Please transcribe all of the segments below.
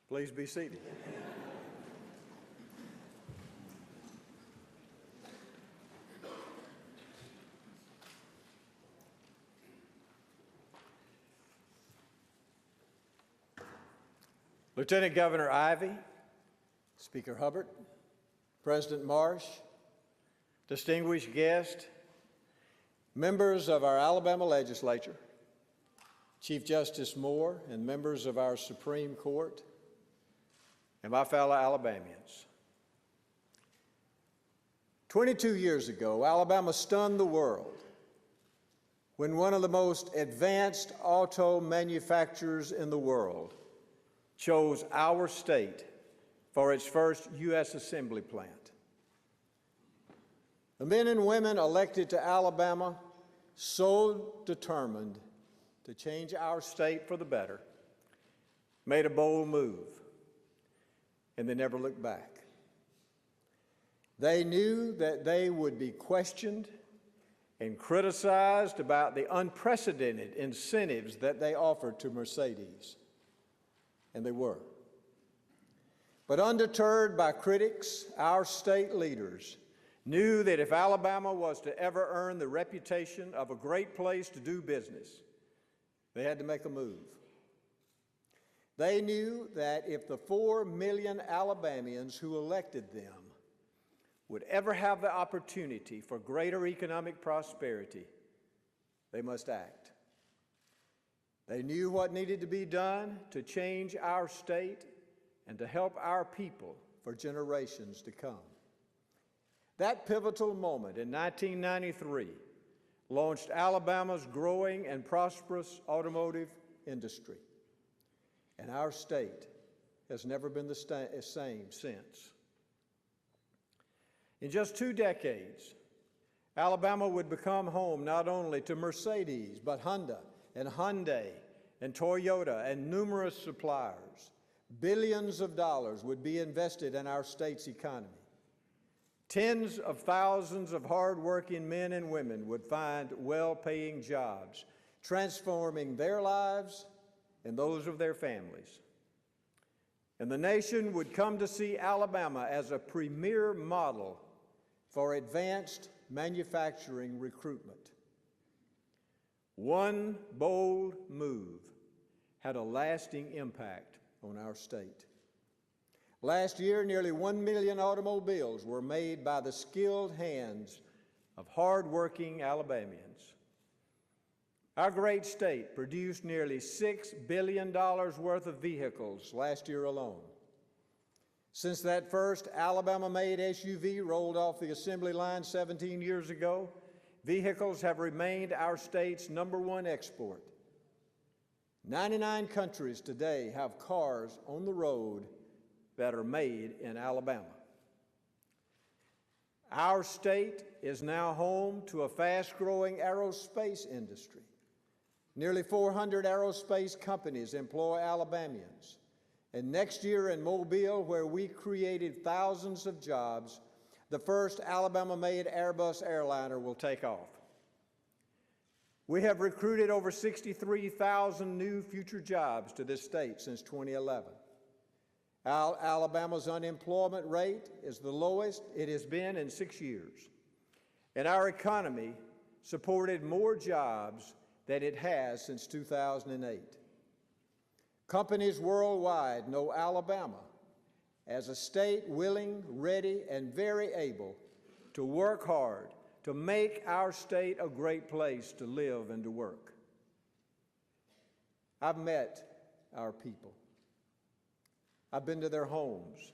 Please be seated. Lieutenant Governor Ivey, Speaker Hubbard, President Marsh, distinguished guests, members of our Alabama Legislature, Chief Justice Moore, and members of our Supreme Court, and my fellow Alabamians. 22 years ago, Alabama stunned the world when one of the most advanced auto manufacturers in the world chose our state for its first U.S. assembly plant. The men and women elected to Alabama, so determined to change our state for the better, made a bold move, and they never looked back. They knew that they would be questioned and criticized about the unprecedented incentives that they offered to Mercedes. And they were. But undeterred by critics, our state leaders knew that if Alabama was to ever earn the reputation of a great place to do business, they had to make a move. They knew that if the 4 million Alabamians who elected them would ever have the opportunity for greater economic prosperity, they must act. They knew what needed to be done to change our state and to help our people for generations to come. That pivotal moment in 1993 launched Alabama's growing and prosperous automotive industry, and our state has never been the same since. In just 2 decades, Alabama would become home not only to Mercedes, but Honda and Hyundai and Toyota and numerous suppliers. Billions of dollars would be invested in our state's economy. Tens of thousands of hardworking men and women would find well-paying jobs, transforming their lives and those of their families. And the nation would come to see Alabama as a premier model for advanced manufacturing recruitment. One bold move had a lasting impact on our state. Last year, nearly 1 million automobiles were made by the skilled hands of hardworking Alabamians. Our great state produced nearly $6 billion worth of vehicles last year alone. Since that first Alabama-made SUV rolled off the assembly line 17 years ago, vehicles have remained our state's #1 export. 99 countries today have cars on the road that are made in Alabama. Our state is now home to a fast-growing aerospace industry. Nearly 400 aerospace companies employ Alabamians. And next year in Mobile, where we created thousands of jobs, the first Alabama-made Airbus airliner will take off. We have recruited over 63,000 new future jobs to this state since 2011. Alabama's unemployment rate is the lowest it has been in 6 years. And our economy supported more jobs than it has since 2008. Companies worldwide know Alabama as a state willing, ready, and very able to work hard to make our state a great place to live and to work. I've met our people. I've been to their homes.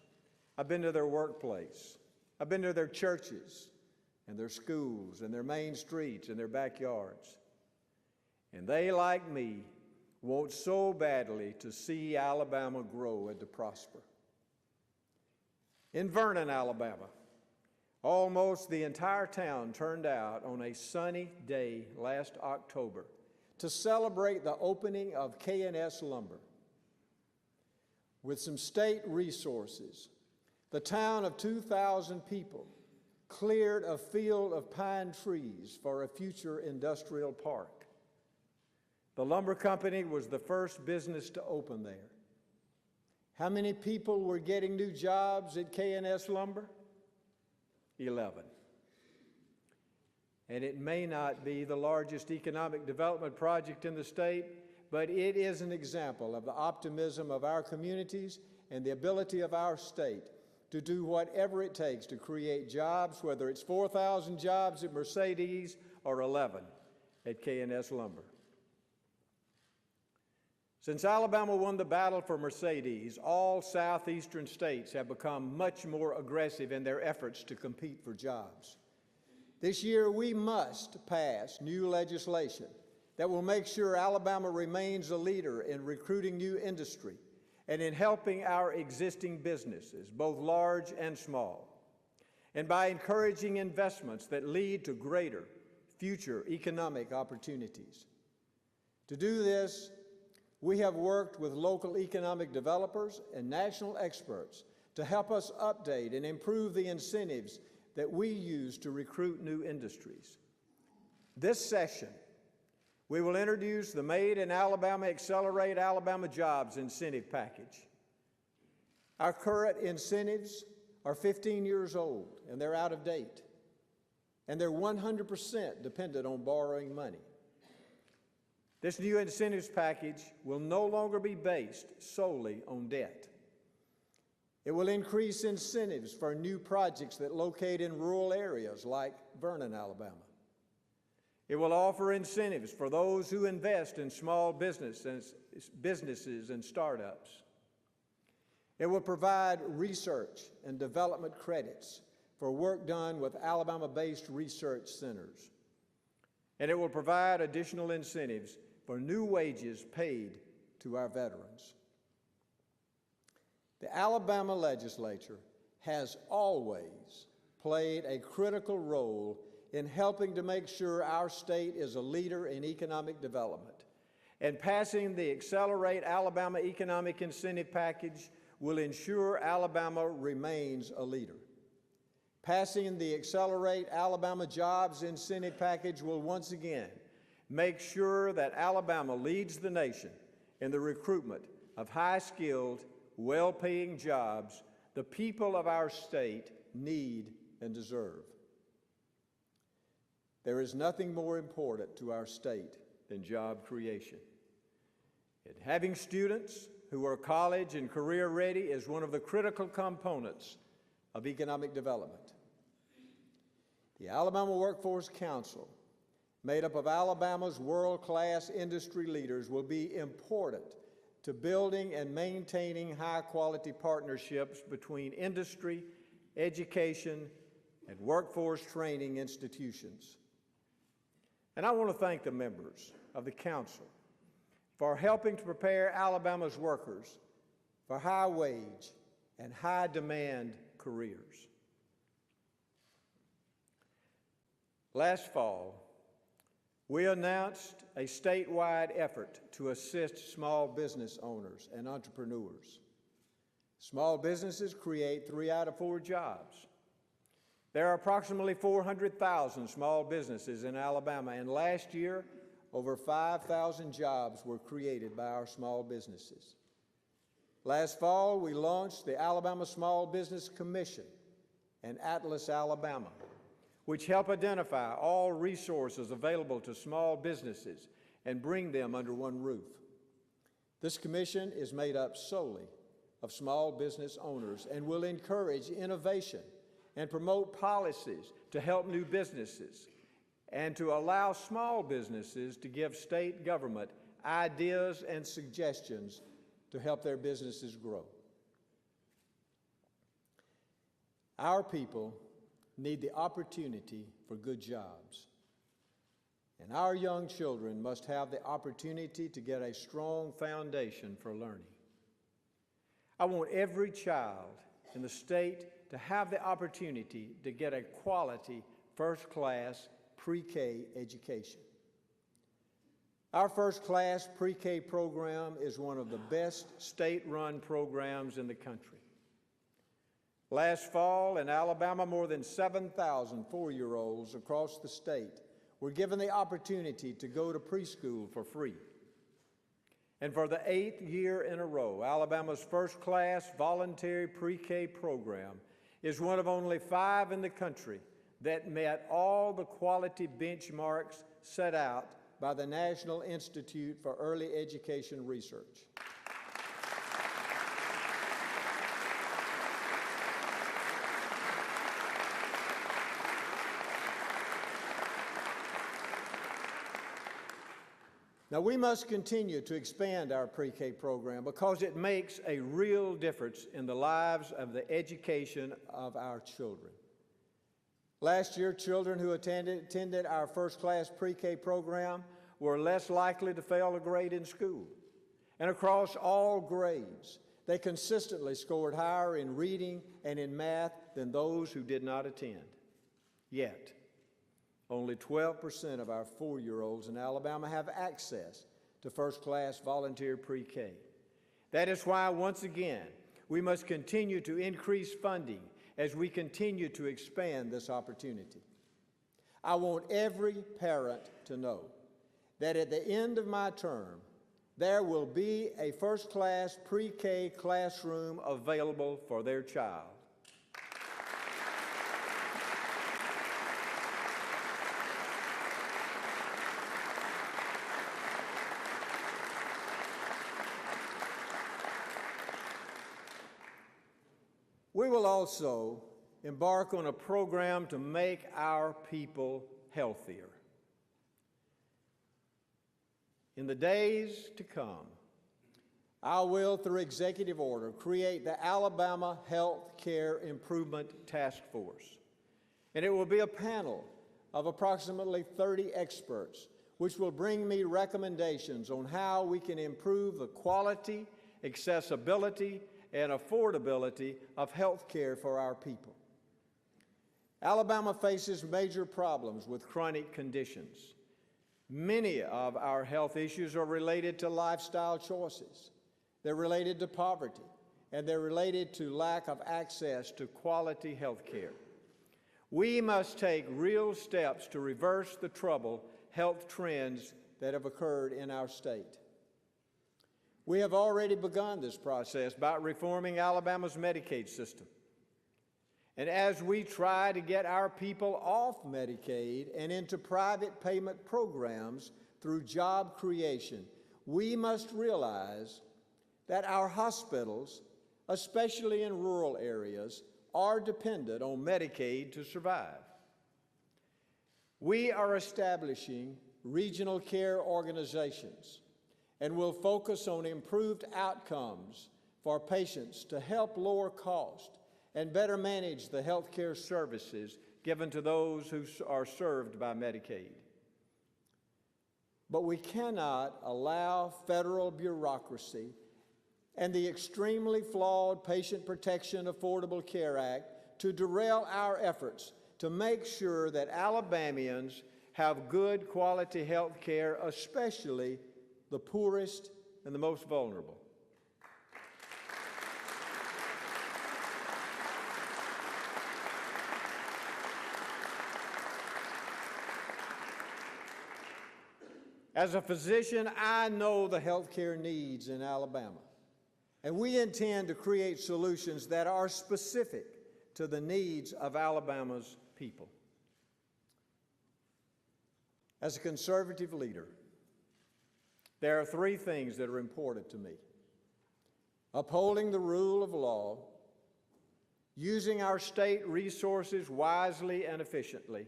I've been to their workplace. I've been to their churches and their schools and their main streets and their backyards. And they, like me, want so badly to see Alabama grow and to prosper. In Vernon, Alabama, almost the entire town turned out on a sunny day last October to celebrate the opening of K&S Lumber. With some state resources, the town of 2,000 people cleared a field of pine trees for a future industrial park. The lumber company was the first business to open there. How many people were getting new jobs at K&S Lumber? 11. And it may not be the largest economic development project in the state, but it is an example of the optimism of our communities and the ability of our state to do whatever it takes to create jobs, whether it's 4,000 jobs at Mercedes or 11 at K&S Lumber. Since Alabama won the battle for Mercedes, all southeastern states have become much more aggressive in their efforts to compete for jobs. This year, we must pass new legislation that will make sure Alabama remains a leader in recruiting new industry and in helping our existing businesses, both large and small, and by encouraging investments that lead to greater future economic opportunities. To do this, we have worked with local economic developers and national experts to help us update and improve the incentives that we use to recruit new industries. This session, we will introduce the Made in Alabama Accelerate Alabama Jobs Incentive Package. Our current incentives are 15 years old and they're out of date, and they're 100% dependent on borrowing money. This new incentives package will no longer be based solely on debt. It will increase incentives for new projects that locate in rural areas like Vernon, Alabama. It will offer incentives for those who invest in small businesses and startups. It will provide research and development credits for work done with Alabama-based research centers. And it will provide additional incentives for new wages paid to our veterans. The Alabama Legislature has always played a critical role in helping to make sure our state is a leader in economic development. And passing the Accelerate Alabama Economic Incentive Package will ensure Alabama remains a leader. Passing the Accelerate Alabama Jobs Incentive Package will once again make sure that Alabama leads the nation in the recruitment of high-skilled, well-paying jobs the people of our state need and deserve. There is nothing more important to our state than job creation. And having students who are college and career ready is one of the critical components of economic development. The Alabama Workforce Council, made up of Alabama's world-class industry leaders, will be important to building and maintaining high-quality partnerships between industry, education, and workforce training institutions. And I want to thank the members of the council for helping to prepare Alabama's workers for high-wage and high-demand careers. Last fall, we announced a statewide effort to assist small business owners and entrepreneurs. Small businesses create 3 out of 4 jobs. There are approximately 400,000 small businesses in Alabama, and last year, over 5,000 jobs were created by our small businesses. Last fall, we launched the Alabama Small Business Commission and Atlas Alabama, which help identify all resources available to small businesses and bring them under one roof. This commission is made up solely of small business owners and will encourage innovation and promote policies to help new businesses and to allow small businesses to give state government ideas and suggestions to help their businesses grow. Our people need the opportunity for good jobs, and our young children must have the opportunity to get a strong foundation for learning. I want every child in the state to have the opportunity to get a quality, first-class pre-K education. Our first-class pre-K program is one of the best state-run programs in the country. Last fall in Alabama, more than 7,000 4-year-olds across the state were given the opportunity to go to preschool for free. And for the 8th year in a row, Alabama's first-class voluntary pre-K program is one of only 5 in the country that met all the quality benchmarks set out by the National Institute for Early Education Research. Now, we must continue to expand our pre-K program because it makes a real difference in the lives of the education of our children. Last year, children who attended our first-class pre-K program were less likely to fail a grade in school. And across all grades, they consistently scored higher in reading and in math than those who did not attend. Yet, only 12% of our 4-year-olds in Alabama have access to first-class volunteer pre-K. That is why, once again, we must continue to increase funding as we continue to expand this opportunity. I want every parent to know that at the end of my term, there will be a first-class pre-K classroom available for their child. We will also embark on a program to make our people healthier. In the days to come, I will, through executive order, create the Alabama Health Care Improvement Task Force. And it will be a panel of approximately 30 experts, which will bring me recommendations on how we can improve the quality, accessibility, and affordability of health care for our people. Alabama faces major problems with chronic conditions. Many of our health issues are related to lifestyle choices. They're related to poverty, and they're related to lack of access to quality health care. We must take real steps to reverse the troubled health trends that have occurred in our state. We have already begun this process by reforming Alabama's Medicaid system. And as we try to get our people off Medicaid and into private payment programs through job creation, we must realize that our hospitals, especially in rural areas, are dependent on Medicaid to survive. We are establishing regional care organizations and will focus on improved outcomes for patients to help lower cost and better manage the health care services given to those who are served by Medicaid. But we cannot allow federal bureaucracy and the extremely flawed Patient Protection Affordable Care Act to derail our efforts to make sure that Alabamians have good quality health care, especially the poorest and the most vulnerable. As a physician, I know the health care needs in Alabama, and we intend to create solutions that are specific to the needs of Alabama's people. As a conservative leader, there are 3 things that are important to me: upholding the rule of law, using our state resources wisely and efficiently,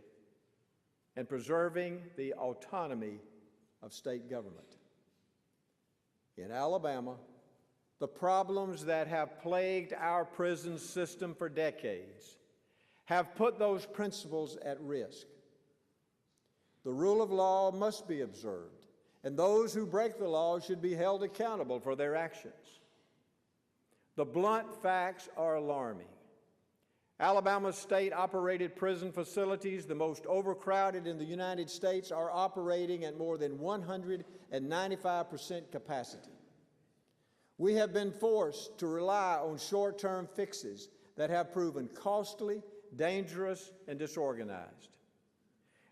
and preserving the autonomy of state government. In Alabama, the problems that have plagued our prison system for decades have put those principles at risk. The rule of law must be observed, and those who break the law should be held accountable for their actions. The blunt facts are alarming. Alabama's state-operated prison facilities, the most overcrowded in the United States, are operating at more than 195% capacity. We have been forced to rely on short-term fixes that have proven costly, dangerous, and disorganized.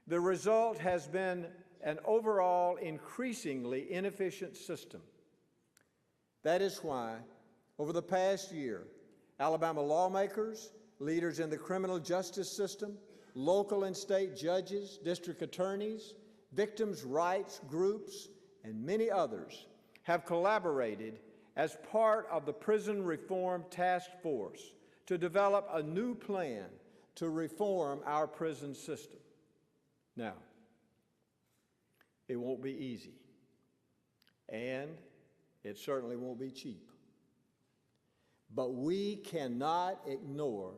The result has been an overall increasingly inefficient system That is why, over the past year, Alabama lawmakers, leaders in the criminal justice system, local and state judges, district attorneys, victims' rights groups, and many others have collaborated as part of the Prison Reform Task Force to develop a new plan to reform our prison system. Now, it won't be easy, and it certainly won't be cheap. But we cannot ignore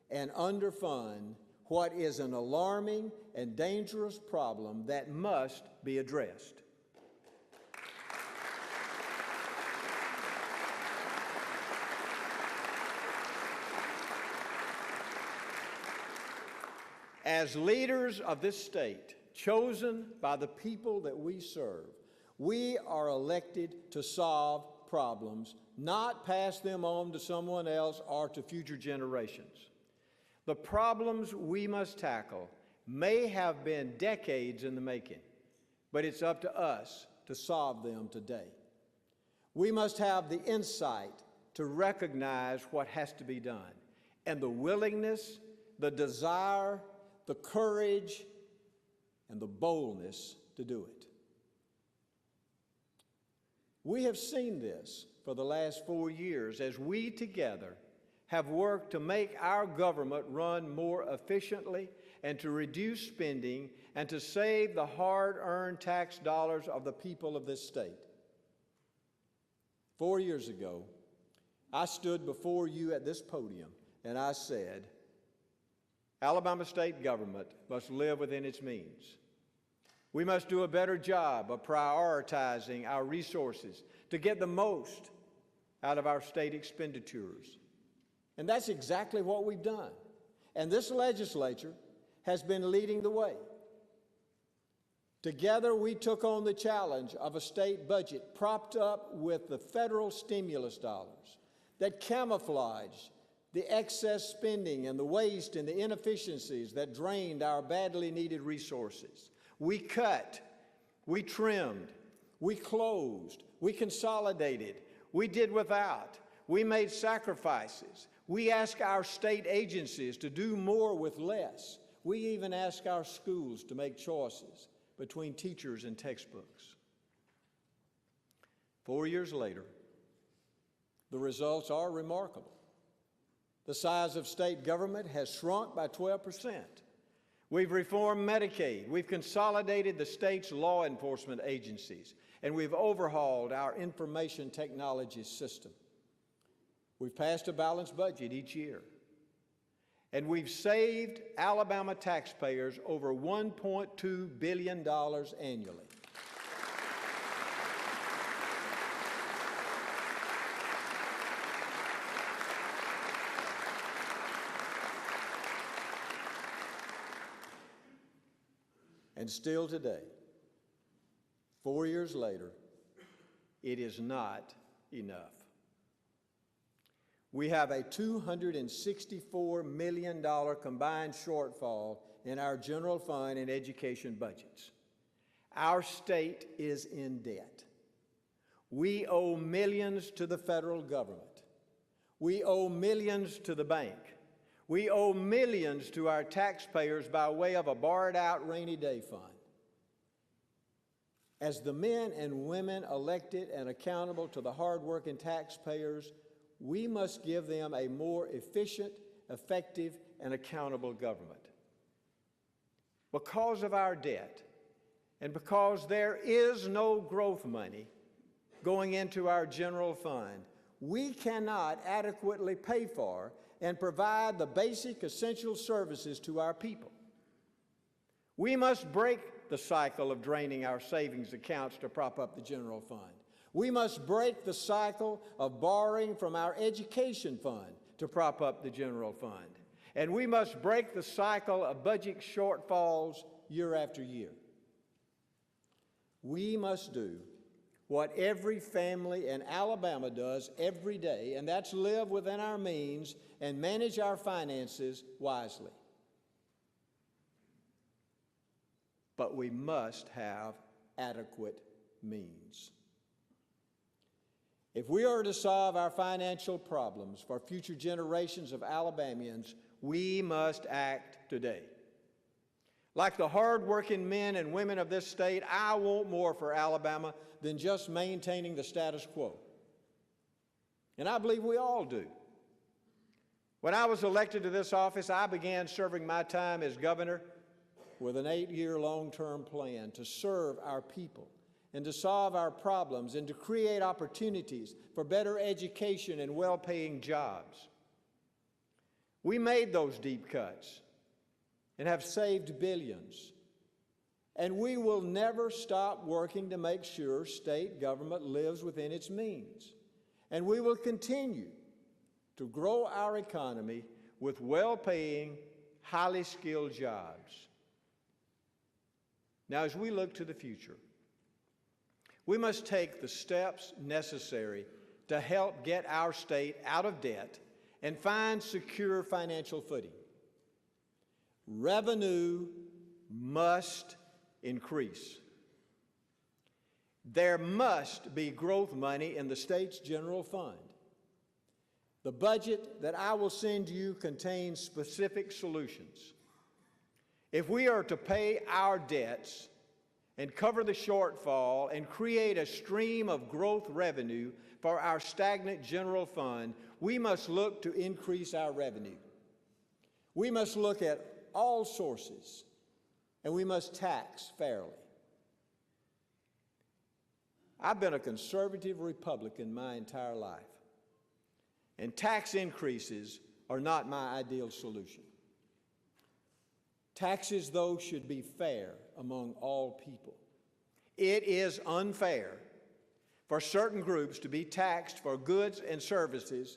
and underfund what is an alarming and dangerous problem that must be addressed. As leaders of this state, chosen by the people that we serve, we are elected to solve problems, not pass them on to someone else or to future generations. The problems we must tackle may have been decades in the making, but it's up to us to solve them today. We must have the insight to recognize what has to be done, and the willingness, the desire, the courage, and the boldness to do it. We have seen this for the last 4 years as we together have worked to make our government run more efficiently and to reduce spending and to save the hard-earned tax dollars of the people of this state. 4 years ago, I stood before you at this podium and I said, Alabama state government must live within its means. We must do a better job of prioritizing our resources to get the most out of our state expenditures. And that's exactly what we've done. And this legislature has been leading the way. Together, we took on the challenge of a state budget propped up with the federal stimulus dollars that camouflaged the excess spending and the waste and the inefficiencies that drained our badly needed resources. We cut, we trimmed, we closed, we consolidated, we did without, we made sacrifices. We asked our state agencies to do more with less. We even asked our schools to make choices between teachers and textbooks. 4 years later, the results are remarkable. The size of state government has shrunk by 12%. We've reformed Medicaid, we've consolidated the state's law enforcement agencies, and we've overhauled our information technology system. We've passed a balanced budget each year, and we've saved Alabama taxpayers over $1.2 billion annually. And still today, 4 years later, it is not enough. We have a $264 million combined shortfall in our general fund and education budgets. Our state is in debt. We owe millions to the federal government. We owe millions to the bank. We owe millions to our taxpayers by way of a borrowed-out rainy day fund. As the men and women elected and accountable to the hard-working taxpayers, we must give them a more efficient, effective, and accountable government. Because of our debt, and because there is no growth money going into our general fund, we cannot adequately pay for and provide the basic essential services to our people. We must break the cycle of draining our savings accounts to prop up the general fund. We must break the cycle of borrowing from our education fund to prop up the general fund. And we must break the cycle of budget shortfalls year after year. We must do what every family in Alabama does every day, and that's live within our means and manage our finances wisely. But we must have adequate means. If we are to solve our financial problems for future generations of Alabamians, we must act today. Like the hard-working men and women of this state, I want more for Alabama than just maintaining the status quo. And I believe we all do. When I was elected to this office, I began serving my time as governor with an 8-year long-term plan to serve our people and to solve our problems and to create opportunities for better education and well-paying jobs. We made those deep cuts and have saved billions. And we will never stop working to make sure state government lives within its means. And we will continue to grow our economy with well-paying, highly skilled jobs. Now, as we look to the future, we must take the steps necessary to help get our state out of debt and find secure financial footing. Revenue must increase. There must be growth money in the state's general fund. The budget that I will send you contains specific solutions. If we are to pay our debts and cover the shortfall and create a stream of growth revenue for our stagnant general fund, we must look to increase our revenue. We must look at all sources, and we must tax fairly. I've been a conservative Republican my entire life, and tax increases are not my ideal solution. Taxes, though, should be fair among all people. It is unfair for certain groups to be taxed for goods and services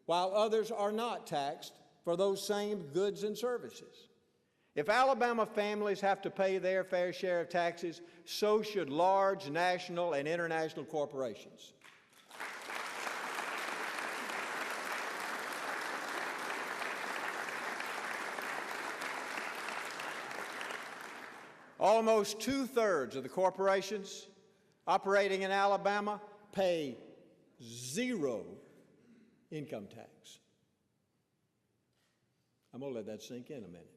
while others are not taxed for those same goods and services. If Alabama families have to pay their fair share of taxes, so should large national and international corporations. Almost 2/3 of the corporations operating in Alabama pay zero income tax. I'm going to let that sink in a minute.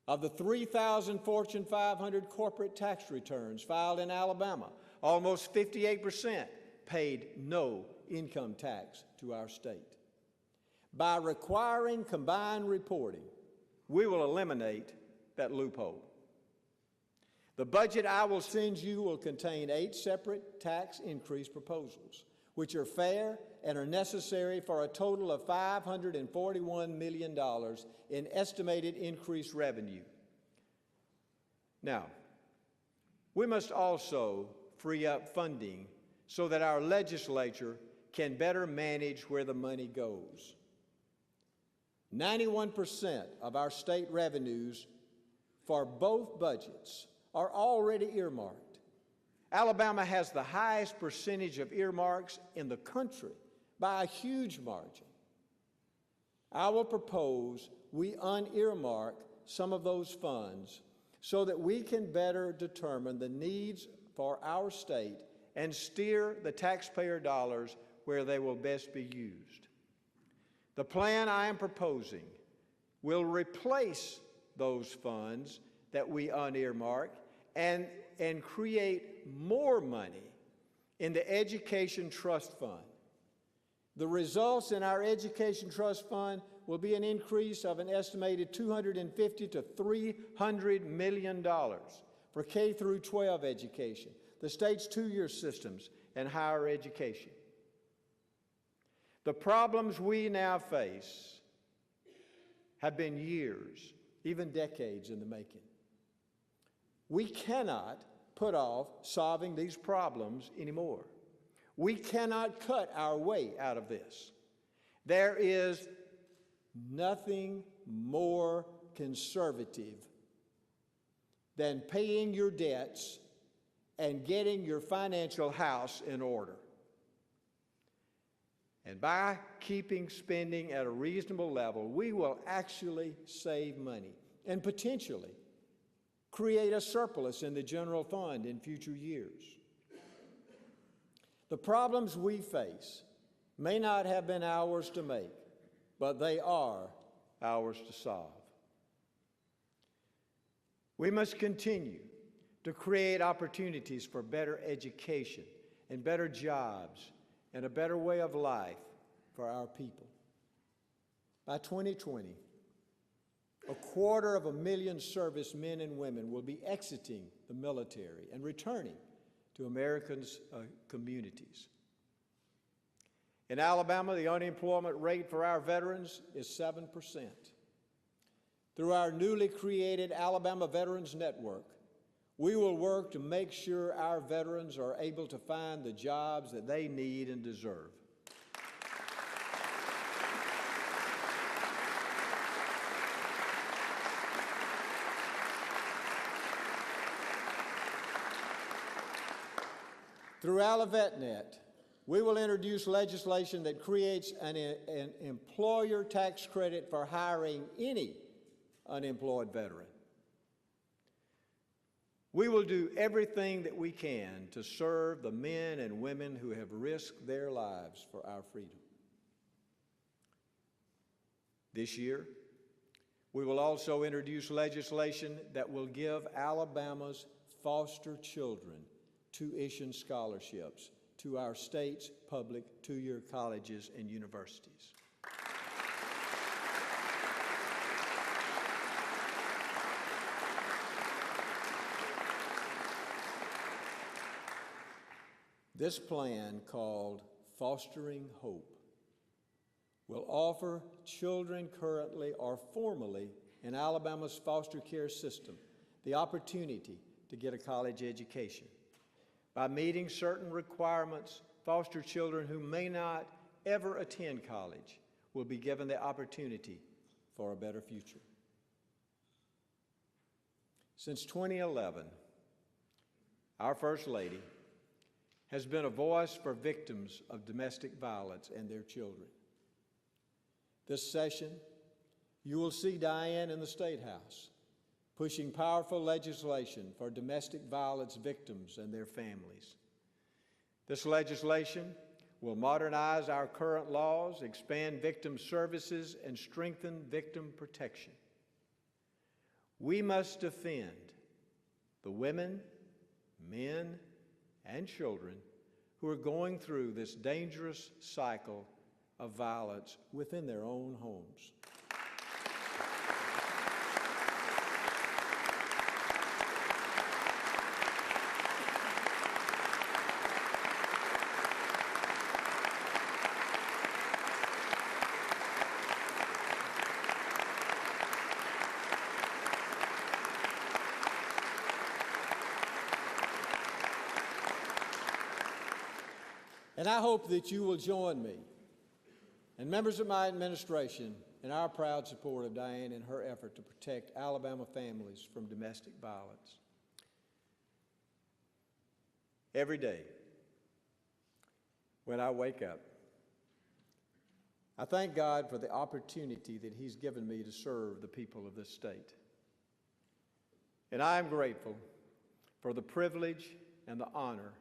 Of the 3,000 Fortune 500 corporate tax returns filed in Alabama, almost 58% paid no income tax to our state. By requiring combined reporting, we will eliminate that loophole. The budget I will send you will contain 8 separate tax increase proposals, which are fair and are necessary for a total of $541 million in estimated increased revenue. Now, we must also free up funding so that our legislature can better manage where the money goes. 91% of our state revenues for both budgets are already earmarked. Alabama has the highest percentage of earmarks in the country by a huge margin. I will propose we unearmark some of those funds so that we can better determine the needs for our state and steer the taxpayer dollars where they will best be used. The plan I am proposing will replace those funds that we unearmark and create more money in the Education Trust Fund. The results in our Education Trust Fund will be an increase of an estimated $250 to $300 million for K through 12 education, the state's 2-year systems, and higher education. The problems we now face have been years, even decades in the making. We cannot put off solving these problems anymore. We cannot cut our way out of this. There is nothing more conservative than paying your debts and getting your financial house in order. And by keeping spending at a reasonable level, we will actually save money and potentially create a surplus in the general fund in future years. The problems we face may not have been ours to make, but they are ours to solve. We must continue to create opportunities for better education and better jobs and a better way of life for our people. By 2020, 250,000 servicemen and women will be exiting the military and returning to Americans' communities. In Alabama, the unemployment rate for our veterans is 7%. Through our newly created Alabama Veterans Network, we will work to make sure our veterans are able to find the jobs that they need and deserve. Through AlaVetNet, we will introduce legislation that creates an employer tax credit for hiring any unemployed veteran. We will do everything that we can to serve the men and women who have risked their lives for our freedom. This year, we will also introduce legislation that will give Alabama's foster children tuition scholarships to our state's public two-year colleges and universities. This plan, called Fostering Hope, will offer children currently or formerly in Alabama's foster care system the opportunity to get a college education. By meeting certain requirements, foster children who may not ever attend college will be given the opportunity for a better future. Since 2011, our First Lady has been a voice for victims of domestic violence and their children. This session, you will see Diane in the State House pushing powerful legislation for domestic violence victims and their families. This legislation will modernize our current laws, expand victim services, and strengthen victim protection. We must defend the women, men, and children who are going through this dangerous cycle of violence within their own homes. And I hope that you will join me and members of my administration in our proud support of Diane in her effort to protect Alabama families from domestic violence. Every day when I wake up, I thank God for the opportunity that He's given me to serve the people of this state. And I am grateful for the privilege and the honor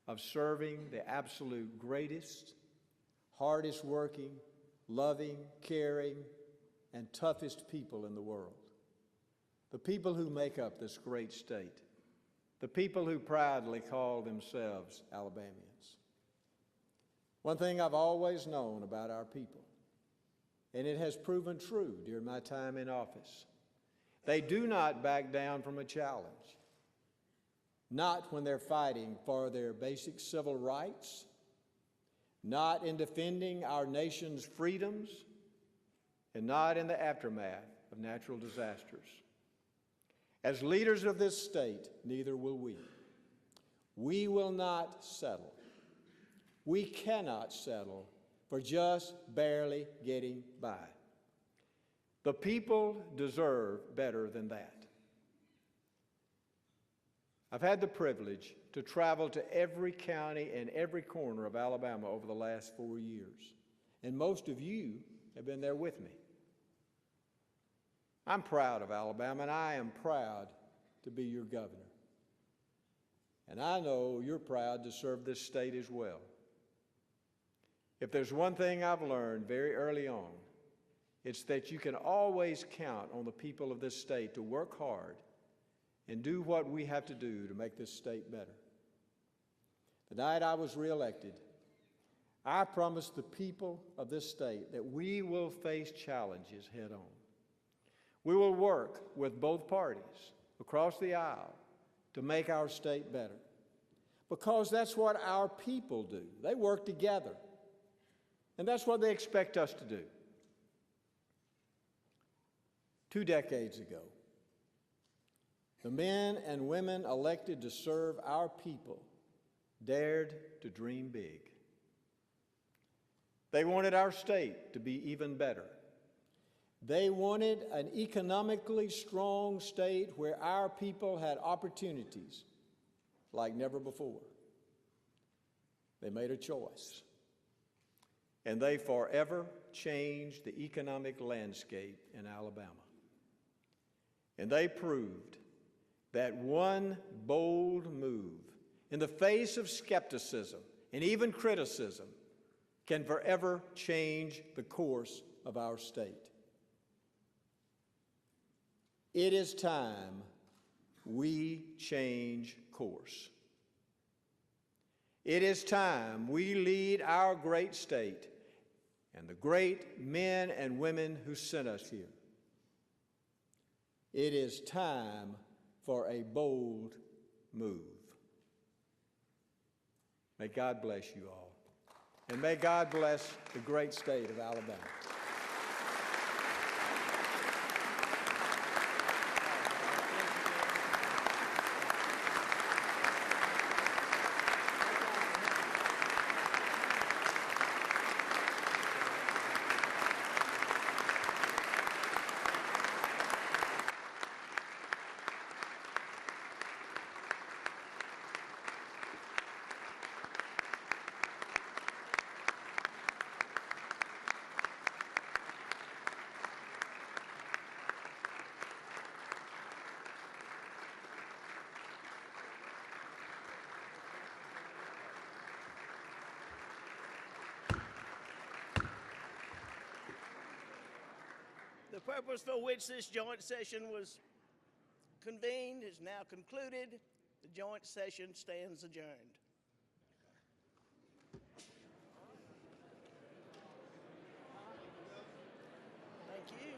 of serving the absolute greatest, hardest working, loving, caring, and toughest people in the world. The people who make up this great state. The people who proudly call themselves Alabamians. One thing I've always known about our people, and it has proven true during my time in office, they do not back down from a challenge. Not when they're fighting for their basic civil rights, not in defending our nation's freedoms, and not in the aftermath of natural disasters. As leaders of this state, neither will we. We will not settle. We cannot settle for just barely getting by. The people deserve better than that. I've had the privilege to travel to every county and every corner of Alabama over the last 4 years, and most of you have been there with me. I'm proud of Alabama, and I am proud to be your governor. And I know you're proud to serve this state as well. If there's one thing I've learned very early on, it's that you can always count on the people of this state to work hard and do what we have to do to make this state better. The night I was reelected, I promised the people of this state that we will face challenges head on. We will work with both parties across the aisle to make our state better, because that's what our people do. They work together, and that's what they expect us to do. 2 decades ago, the men and women elected to serve our people dared to dream big. They wanted our state to be even better. They wanted an economically strong state where our people had opportunities like never before. They made a choice, and they forever changed the economic landscape in Alabama. And they proved that one bold move in the face of skepticism and even criticism can forever change the course of our state. It is time we change course. It is time we lead our great state and the great men and women who sent us here. It is time for a bold move. May God bless you all, and may God bless the great state of Alabama. The purpose for which this joint session was convened is now concluded. The joint session stands adjourned. Thank you.